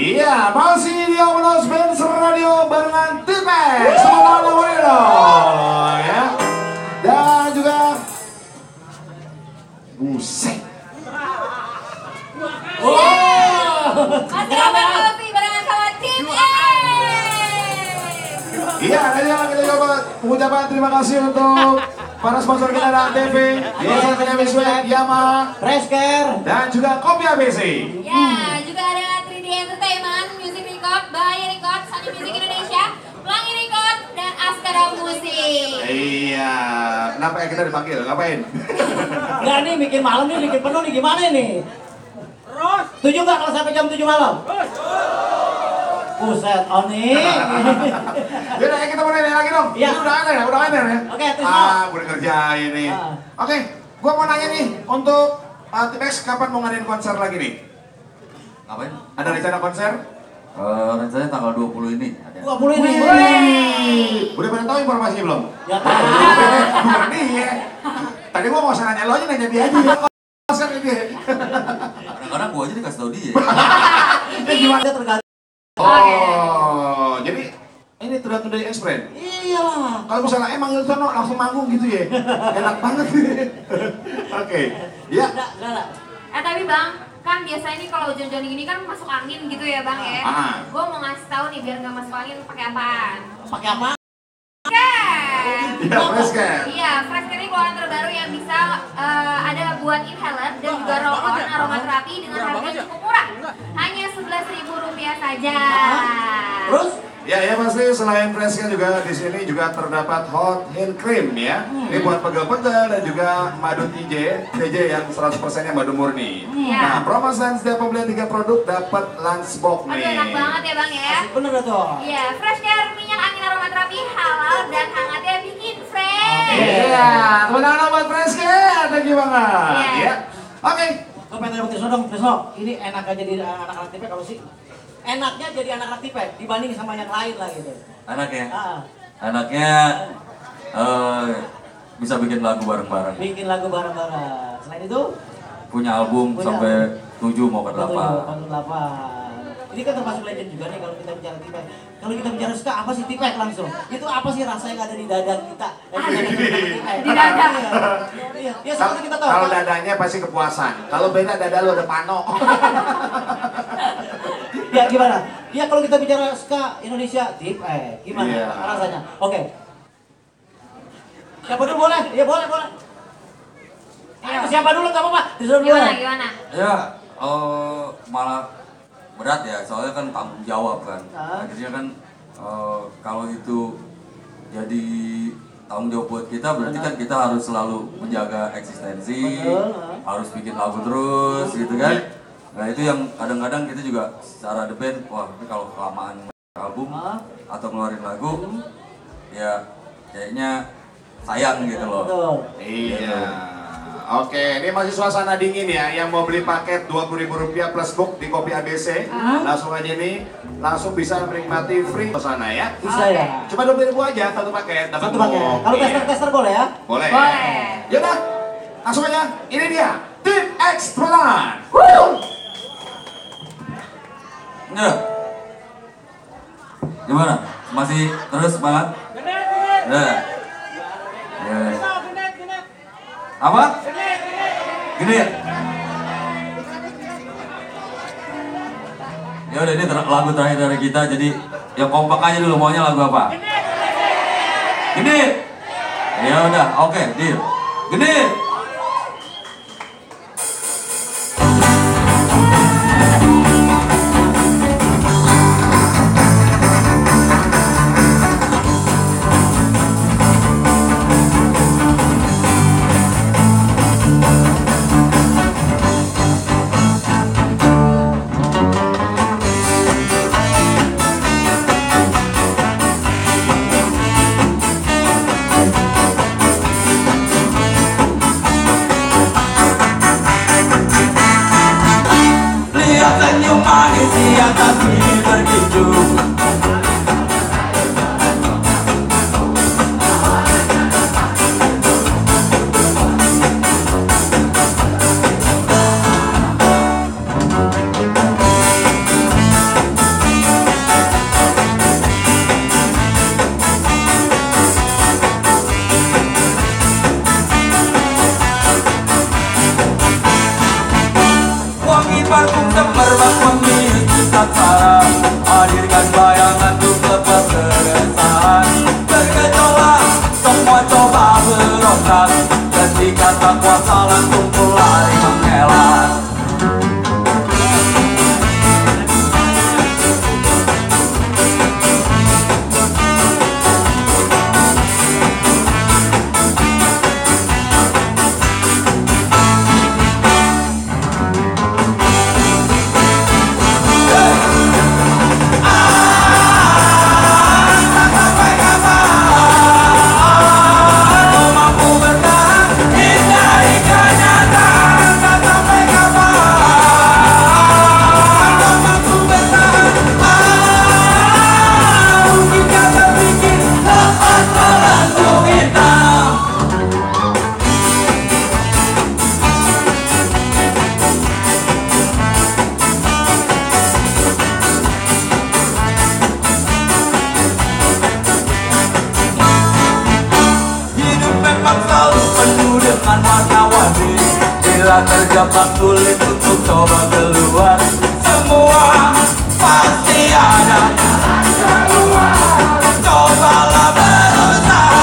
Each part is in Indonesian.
Iya, masih di Omnos Benz Radio barengan Tipex sama Nawiro ya. Dan juga buset. Masih barengan sama Tipex. Iya, kita coba mengucapkan terima kasih untuk para sponsor kita dan TV, Yesaya Miswek, Yamaha, Fresker, dan juga Kopi ABC. Ya, juga ada 3D Entertainment, Music Record, Bahaya Record, Sony Music Indonesia, Pelangi Record, dan Askara Musik. Iya, kenapa ya kita dipanggil? Ngapain? Enggak nih, bikin malam nih, bikin penuh nih, gimana nih? Terus? Setuju nggak kalau sampai jam 7 malam? Buset, Oni. Yaudah, kita mau nanya lagi dong. Iya. Ini udah aneh ya? Oke, terus gue ngerjain nih. Oke, gue mau nanya nih, untuk Tipex kapan mau ngadain konser lagi nih? Ngapain? Ada rencana konser? Rencananya tanggal 20 ini. 20 ini. Udah pada tahu informasinya belum? Ya tahu. Bukan nih ya. Tadi gue mau nanya lo aja, nanya dia aja ya. Konser ini. Kadang-kadang gue aja dikasih tau dia. Gimana tergantung. Oh, jadi ini tergantung dari X-Brand. Iyalah. Kalau misalnya emang itu langsung manggung gitu ya, enak banget. Oke, ya. Enggak. Tapi Bang, kan biasanya nih kalau hujan-hujan gini kan masuk angin gitu ya Bang ya. Gue mau ngasih tahu nih biar nggak masuk angin pakai apaan? Pakai apa? Iya, Fresker. Iya, Fresker ini keluaran terbaru yang bisa ada buat inhaler dan juga roll-on aromaterapi dengan harga yang cukup murah. Hanya Rp11.000 saja. Terus? Ya pasti selain Fresker juga di sini juga terdapat hot hand cream ya. Ini buat pegel-pegel dan juga madu TJ yang 100%-nya madu murni. Nah, promosi setiap pembelian 3 produk dapat lunchbox nih. Aduh, enak banget ya Bang ya. Bener tuh. Iya, Fresker minyak angin aromaterapi halal dan hangatnya bikin fresh. Iya, tepuk tangan buat Fresker, thank you banget. Ya. Oke. Gue pengen dapetin dong, Tresno. Ini enak aja jadi anak-anak Tipex kalau sih. Enaknya jadi anak-anak Tipex dibanding sama yang lain lah gitu. Anaknya? Anaknya bisa bikin lagu bareng-bareng. Bikin lagu bareng-bareng. Selain itu? Punya album sampai 7 mau ke 8. Ini kan termasuk legend juga nih kalau kita bicara Tipex. Kalau kita bicara ska, apa sih Tipex langsung? Itu apa sih rasa yang ada di dada kita? Di dada. Iya, seperti kita tahu. Kalau dadanya pasti kepuasan. Kalau beda dada lu ada pano. Ya gimana? Ya kalau kita bicara ska Indonesia, Tipex. Gimana rasanya? Oke. Siapa dulu boleh? Ya boleh. Siapa dulu nggak apa-apa. Gimana? Ya, malah berat ya, soalnya kan tanggung jawab kan. Akhirnya kan kalau itu jadi tanggung jawab buat kita, berarti kan kita harus selalu menjaga eksistensi, harus bikin lagu terus gitu kan. Nah itu yang kadang-kadang kita juga secara the band, wah ini kalau kelamaan album atau ngeluarin lagu, ya kayaknya sayang gitu loh. Iya. Oke, ini masih suasana dingin ya. Yang mau beli paket Rp20.000 plus book di Kopi ABC, langsung aja nih, langsung bisa menikmati free suasana ya. Bisa ya. Cuma Rp20.000 aja satu paket. Dapat Satu paket. Kalau tester boleh ya? Boleh. Boleh. Yaudah, langsung aja. Ini dia Tipex Pelan. Ya. Gimana? Masih terus semangat? Ya. Apa? Gini ya? Ya udah, ini lagu terakhir dari kita, jadi ya kompak aja dulu, maunya lagu apa? Gini. Ya udah, oke, deal. Gini. Semerbak memius juta cara, hadirkan bayangan untuk lepas keresahan. Bergejolak, semua coba berontak, ketika tak kuasa langsung lari mengelak. Dengan warna-warni, bila terjebak sulit untuk coba keluar. Semua pasti ada, cobalah berusaha.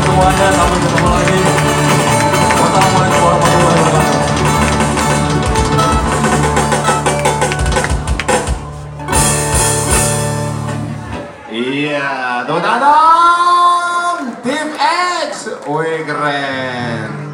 Semuanya, sampai ketemu lagi. Wassalamualaikum warahmatullahi wabarakatuh. Iya, tepuk tangan dong. Tim X. Wih, keren.